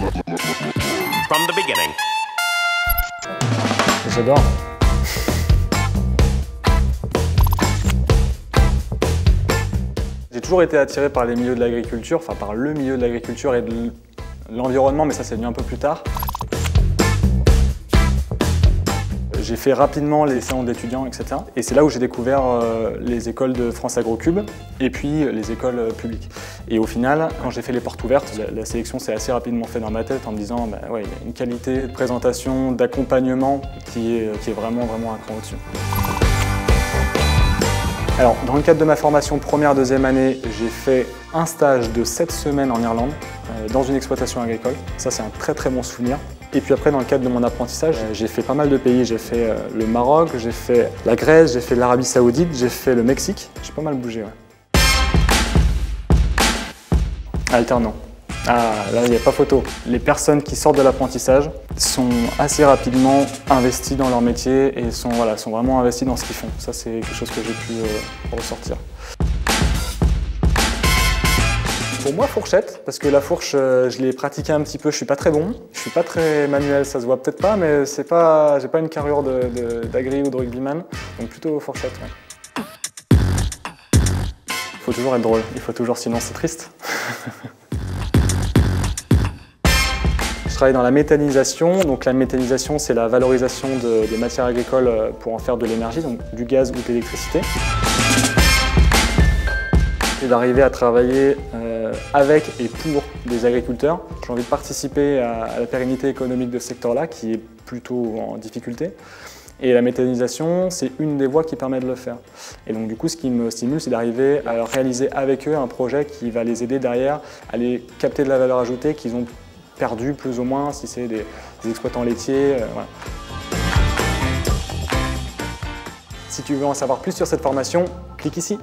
From the beginning. J'adore. J'ai toujours été attiré par les milieux de l'agriculture, enfin par le milieu de l'agriculture et de l'environnement, mais ça c'est venu un peu plus tard. J'ai fait rapidement les salons d'étudiants, etc. Et c'est là où j'ai découvert les écoles de France Agrocube et puis les écoles publiques. Et au final, quand j'ai fait les portes ouvertes, la sélection s'est assez rapidement faite dans ma tête en me disant bah, ouais, il y a une qualité de présentation, d'accompagnement qui est vraiment un cran au-dessus. Alors, dans le cadre de ma formation première, deuxième année, j'ai fait un stage de 7 semaines en Irlande, dans une exploitation agricole. Ça, c'est un très bon souvenir. Et puis après, dans le cadre de mon apprentissage, j'ai fait pas mal de pays. J'ai fait le Maroc, j'ai fait la Grèce, j'ai fait l'Arabie Saoudite, j'ai fait le Mexique. J'ai pas mal bougé, ouais. Alternant. Ah, là, il n'y a pas photo. Les personnes qui sortent de l'apprentissage sont assez rapidement investies dans leur métier et sont vraiment investies dans ce qu'ils font. Ça, c'est quelque chose que j'ai pu ressortir. Pour moi, fourchette, parce que la fourche, je l'ai pratiquée un petit peu, je suis pas très bon. Je suis pas très manuel, ça se voit peut-être pas, mais j'ai pas une carrure d'agri ou de rugbyman, donc plutôt fourchette, ouais. Il faut toujours être drôle, il faut toujours, sinon c'est triste. Je travaille dans la méthanisation. Donc la méthanisation, c'est la valorisation des matières agricoles pour en faire de l'énergie, donc du gaz ou de l'électricité. C'est d'arriver à travailler avec et pour des agriculteurs. J'ai envie de participer à la pérennité économique de ce secteur-là, qui est plutôt en difficulté. Et la méthanisation, c'est une des voies qui permet de le faire. Et donc du coup, ce qui me stimule, c'est d'arriver à réaliser avec eux un projet qui va les aider derrière à les capter de la valeur ajoutée qu'ils ont perdu plus ou moins, si c'est des exploitants laitiers. Voilà. Si tu veux en savoir plus sur cette formation, clique ici.